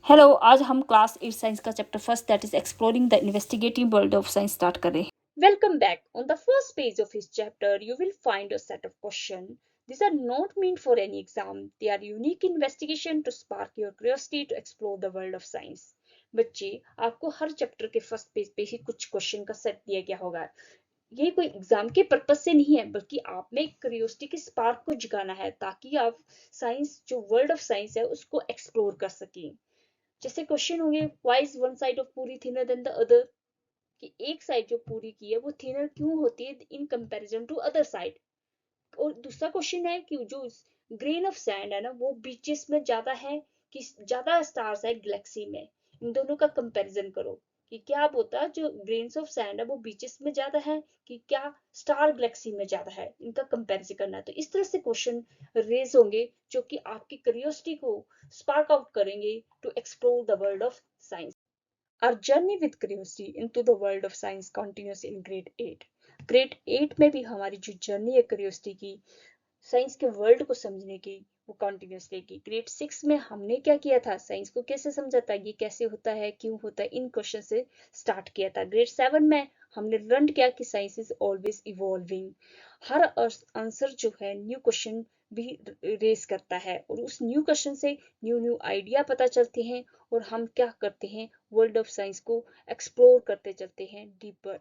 Hello, आज हम class 8 science का chapter first that is exploring the investigative world of science start कर रहे हैं। Welcome back. On the first page of his chapter, you will find a set of questions. These are not meant for any exam. They are unique investigation to spark your curiosity to explore the world of science. बच्चे, आपको हर chapter के first page पे ही कुछ question का set दिया गया होगा। ये कोई एग्जाम के पर्पज से नहीं है, बल्कि आप में क्यूरियोसिटी के स्पार्क को जगाना है, ताकि आप साइंस जो वर्ल्ड ऑफ साइंस है उसको एक्सप्लोर कर सकें। जैसे क्वेश्चन होंगे, why is one side of पूरी थिनर देन द अदर, कि एक साइड जो पूरी की है वो थिनर क्यों होती है in comparison to other side. और दूसरा क्वेश्चन है कि जो ग्रेन ऑफ सैंड है ना, वो बीचेस में ज्यादा है कि ज्यादा स्टार्स है गैलेक्सी में। इन दोनों का कंपैरिजन करो कि क्या होता जो ग्रेन्स ऑफ सैंड है वो बीचेस में ज्यादा है कि क्या स्टार गैलेक्सी में ज्यादा है। इनका कंपैरिजन करना है। तो इस तरह से क्वेश्चन रेज होंगे जो कि आपकी क्यूरियोसिटी को स्पार्क आउट करेंगे to explore the world of science. Our journey with curiosity into the world of science continues in grade 8. Grade 8 में भी हमारी जो जर्नी है क्यूरियोसिटी की, साइंस के वर्ल्ड को समझने की, वो कंटिन्यूस रहेगी। ग्रेड 6 में हमने क्या किया था, साइंस को कैसे समझा था, ये कैसे होता है, क्यों होता है, इन क्वेश्चन से स्टार्ट किया था। ग्रेड 7 में हमने लर्न किया कि science is always evolving. Her answer जो है न्यू क्वेश्चन भी रेस करता है, और उस न्यू क्वेश्चन से न्यू न्यू आइडिया पता चलते हैं, और हम क्या करते हैं, वर्ल्ड ऑफ साइंस को एक्सप्लोर करते चलते हैं deeper.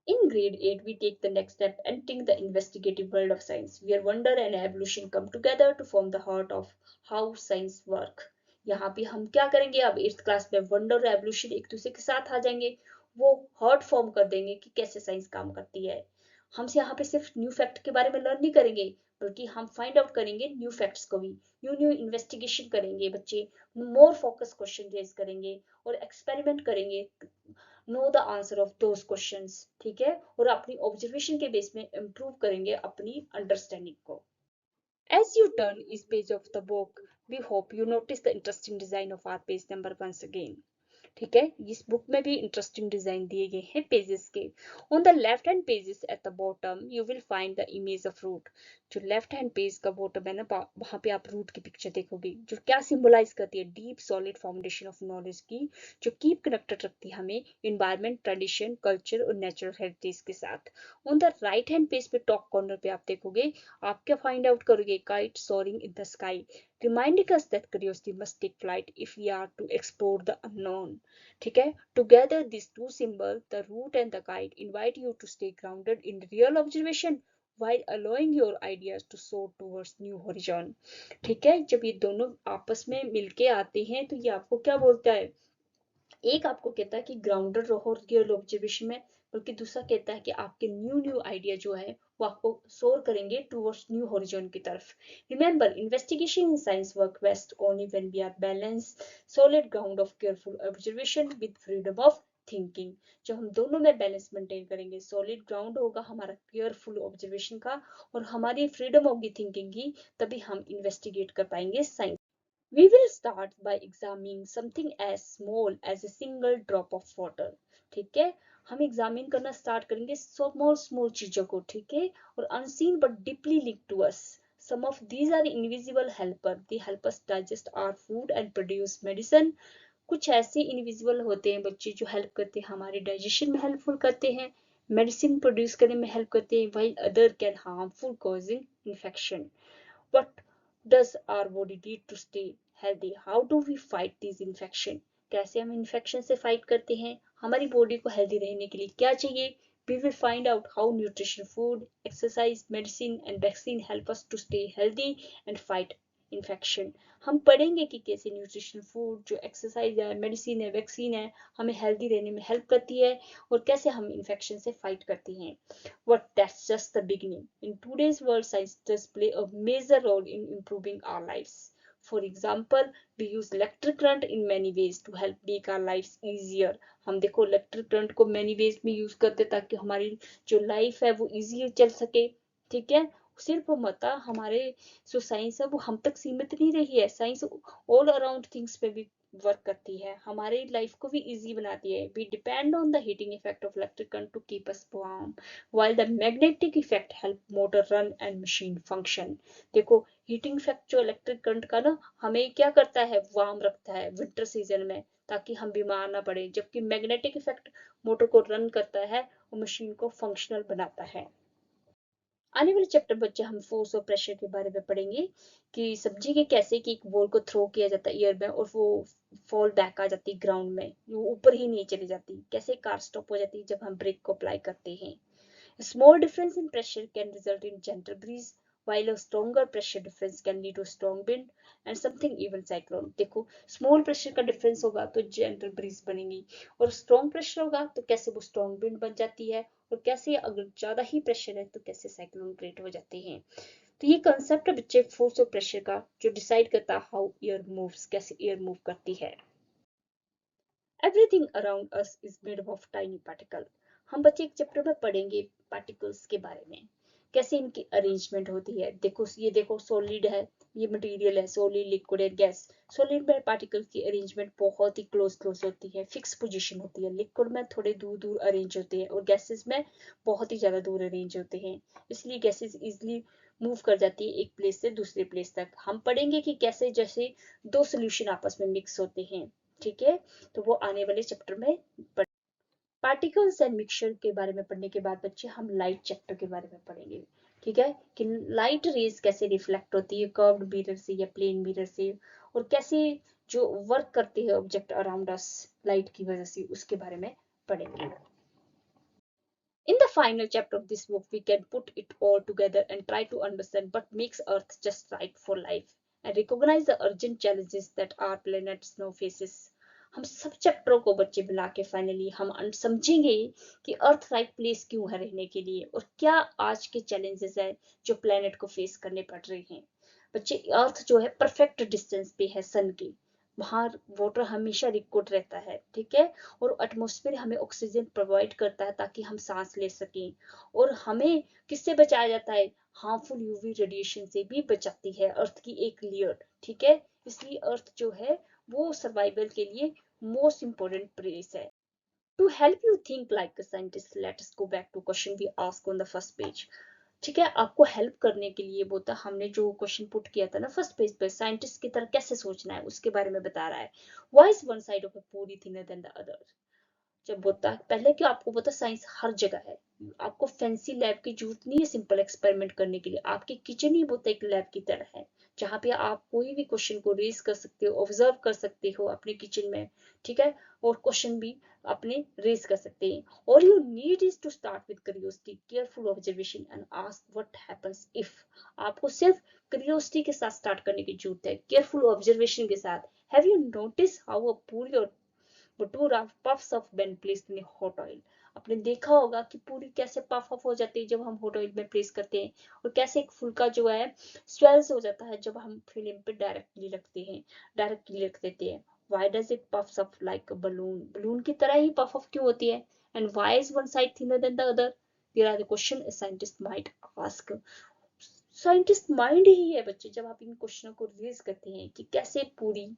In grade 8, we take the next step, entering the investigative world of science, where wonder and evolution come together to form the heart of how science work. यहाँ पे हम क्या करेंगे, अब 8th क्लास में वंडर और evolution एक दूसरे के साथ आ जाएंगे, वो हार्ट फॉर्म कर देंगे कि कैसे साइंस काम करती है। हम यहाँ पे सिर्फ न्यू फैक्ट के बारे में लर्न नहीं करेंगे, बल्कि हम फाइंड आउट करेंगे न्यू फैक्ट्स को भी, न्यू न्यू इन्वेस्टिगेशन करेंगे बच्चे, मोर फोकस क्वेश्चन रेज करेंगे और एक्सपेरिमेंट करेंगे, no the answer of those questions, ठीक है, और अपनी ऑब्जर्वेशन के बेस में इंप्रूव करेंगे अपनी अंडरस्टैंडिंग को। As you turn each page of the book, we hope you notice the interesting design of our page number once again. ठीक है, इस बुक में भी इंटरेस्टिंग डिजाइन दिए गए हैं पेजेस के। On the left hand pages at the bottom you will find the image of root. जो लेफ्ट हैंड पेज का बॉटम है ना, वहां पे आप रूट की पिक्चर देखोगे, जो क्या सिंबलाइज करती है, deep solid foundation of knowledge की, जो कीप कनेक्टेड रखती है हमें इन्वायरमेंट, ट्रेडिशन, कल्चर और नेचुरल हेरिटेज के साथ। On the right hand page पे टॉप कॉर्नर पे आप देखोगे, आप क्या फाइंड आउट करोगे, kite soaring in the sky, reminding us that curiosity must take flight if we are to explore the unknown. ठीक है, together these two symbols, the root and the kite, invite you to stay grounded in real observation while allowing your ideas to soar towards new horizon. ठीक है, जब ये दोनों आपस में मिलके आते हैं तो ये आपको क्या बोलता है, एक आपको कहता है कि ग्राउंडेड रहो रियल ऑब्जर्वेशन में, बल्कि दूसरा कहता है कि आपके न्यू न्यू आइडिया जो है वो आपको सोर करेंगे टूवर्ड्स न्यू हॉरिजॉन की तरफ। Remember, investigation in science work best only when we are balance solid ground of careful observation with freedom of thinking. जब हम दोनों में बैलेंस मेंटेन करेंगे, सॉलिड ग्राउंड होगा हमारा केयरफुल ऑब्जर्वेशन का, और हमारी फ्रीडम होगी थिंकिंग की, तभी हम इन्वेस्टिगेट कर पाएंगे science. We will start by examining something as small as a single drop of water. ठीक है, हम एग्जामिन करना स्टार्ट करेंगे स्मॉल स्मॉल चीजों को, ठीक है, और unseen but deeply linked to us. Some of these are invisible helper. They help us digest our food and produce medicine. कुछ ऐसे इनविजिबल होते हैं बच्चे जो हेल्प करते हैं, हमारे डाइजेशन में हेल्पफुल करते हैं, मेडिसिन प्रोड्यूस करने में हेल्प करते हैं, while other can harmful causing infection. What does our body need to stay healthy? How do we fight these infection? कैसे हम इन्फेक्शन से फाइट करते हैं, हमारी बॉडी को हेल्दी रहने के लिए क्या चाहिए। We will find out how nutrition, food, exercise, medicine and vaccine help us to stay healthy and fight infection. हम पढ़ेंगे कि कैसे न्यूट्रिशन, फूड, जो एक्सरसाइज है, मेडिसिन है, वैक्सीन है, हमें हेल्दी रहने में हेल्प करती है, और कैसे हम इन्फेक्शन से फाइट करते हैं। But that's just the beginning. In today's world, science does play a major role in improving our lives. For example, we use electric current in many ways to help make our lives easier. हम देखो electric current को many ways में use करते ताकि हमारी जो life है वो इजी चल सके, ठीक है। सिर्फ मता हमारे जो साइंस है वो हम तक सीमित नहीं रही है, साइंस ऑल अराउंड थिंग्स पे भी वर्क करती है, हमारे लाइफ को भी इजी बनाती है। We depend on the heating effect of electric current to keep us warm while the magnetic effect help motor run and machine function। देखो हीटिंग इफेक्ट जो इलेक्ट्रिक करंट का ना हमें क्या करता है, वार्म रखता है विंटर सीजन में ताकि हम बीमार ना पड़े, जबकि मैग्नेटिक इफेक्ट मोटर को रन करता है और मशीन को फंक्शनल बनाता है। आने वाले चैप्टर बच्चे हम फोर्स और प्रेशर के बारे में पढ़ेंगे कि समझेंगे कैसे कि एक बॉल को थ्रो किया जाता है एयर में और वो फॉल बैक आ जाती है ग्राउंड में, वो ऊपर ही नहीं चली जाती, कैसे कार स्टॉप हो जाती है जब हम ब्रेक को अप्लाई करते हैं। A small difference in pressure can result in gentle breeze, while a stronger pressure difference can lead to strong wind and something even cyclone। देखो स्मॉल प्रेशर का डिफरेंस होगा तो जेंटल ब्रीज बनेगी, और strong pressure होगा तो कैसे वो स्ट्रॉन्ग विंड बन जाती है, और कैसे अगर ज्यादा ही प्रेशर है तो कैसे साइक्लोन क्रिएट हो जाते हैं। तो ये कंसेप्ट है बच्चे फोर्स और प्रेशर का, जो डिसाइड करता है हाउ एयर मूव्स, कैसे एयर मूव करती है। Everything around us is made of tiny particle. हम बच्चे एक चैप्टर में पढ़ेंगे पार्टिकल्स के बारे में, कैसे इनकी अरेंजमेंट होती है। देखो ये देखो सॉलिड है, ये मटेरियल है, solid liquid and gas. Solid में पार्टिकल की अरेंजमेंट बहुत ही क्लोज क्लोज होती है, फिक्स पोजीशन होती है। लिक्विड में थोड़े दूर दूर अरेंज होते हैं और गैसेस में बहुत ही ज्यादा दूर अरेंज होते हैं, इसलिए गैसेस इजिली मूव कर जाती है एक प्लेस से दूसरे प्लेस तक। हम पढ़ेंगे कि कैसे जैसे दो सोल्यूशन आपस में मिक्स होते हैं, ठीक है, तो वो आने वाले चैप्टर में। पार्टिकल्स एंड मिक्सचर के बारे में पढ़ने के बाद बच्चे हम लाइट चैप्टर के बारे में पढ़ेंगे, ठीक है, कि लाइट रेज कैसे रिफ्लेक्ट होती है कर्व्ड मिरर से या प्लेन मिरर से, और कैसे जो वर्क करते हैं ऑब्जेक्ट अराउंड अस लाइट की वजह से, उसके बारे में पढ़ेंगे। In the final chapter of this book, we can put it all together and try to understand what makes Earth just right for life and recognize the urgent challenges that our planet now faces। हम सब चैप्टरों को बच्चे मिला के finally हम समझेंगे कि earth right place क्यों है रहने के लिए, और क्या आज के चैलेंजेस है जो प्लेनेट को फेस करने पड़ रहे हैं। बच्चे अर्थ जो है परफेक्ट डिस्टेंस पे है सन के, वहां वाटर हमेशा लिक्विड रहता है, ठीक है, और एटमॉस्फेयर हमें ऑक्सीजन प्रोवाइड करता है ताकि हम सांस ले सकें, और हमें किससे बचाया जाता है, हार्मफुल यूवी रेडिएशन से भी बचाती है अर्थ की एक लेयर, ठीक है। इसलिए अर्थ जो है वो सर्वाइवल के लिए मोस्ट इंपोर्टेंट प्लेस है। To help you think like a scientist, let us go back to question we asked on the first page। ठीक है, आपको हेल्प करने के लिए बोलता हमने जो क्वेश्चन पुट किया था ना फर्स्ट पेज पे, साइंटिस्ट की तरह कैसे सोचना है उसके बारे में बता रहा है। Why is one side of a पूरी थिनर देन द अदर। जब बोलता है पहले क्या आपको पता साइंस हर जगह है, आपको फैंसी लैब की जरूरत नहीं है सिंपल एक्सपेरिमेंट करने के लिए, आपकी किचन ही बोलता एक लैब की तरह है, जहाँ पे आप कोई भी क्वेश्चन को रेज कर सकते हो, ऑब्जर्व कर सकते हो अपने किचन में, ठीक है, और क्वेश्चन भी अपने रेज कर सकते हैं। All you need is to start with curiosity, careful observation and ask what happens if. आपको सिर्फ क्यूरियोसिटी के साथ स्टार्ट करने की जरूरत है, केयरफुल ऑब्जर्वेशन के साथ। Have you notice how a पूरी और bhatura puffs of when placed in a hot oil। आपने देखा होगा कि पूरी कैसे पफ अप हो जाती है जब हम हॉट ऑयल में प्लेस करते हैं, और कैसे एक फुल्का जो है स्वेल्स हो जाता है जब हम फ्लेम पे डायरेक्टली रख देते हैं। why does it puffs up like a balloon, balloon की तरह ही पफ अप क्यों होती है, and why is one side thinner than the other। there are the question a scientist might ask। Scientist mind ही है बच्चे जब आप इन क्वेश्चनों को रेज करते हैं कि कैसे पूरी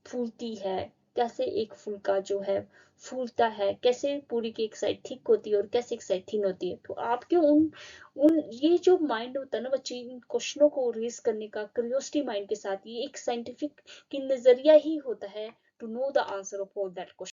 फूलती है, कैसे एक फुल्का जो है फूलता है, कैसे पूरी की एक साइड थिक होती है और कैसे एक साइड थिन होती है। तो आपके उन उन ये जो माइंड होता है ना बच्चे इन क्वेश्चनों को रेज करने का क्यूरियोसिटी माइंड के साथ, ये एक साइंटिफिक की नजरिया ही होता है to know the answer of all that question.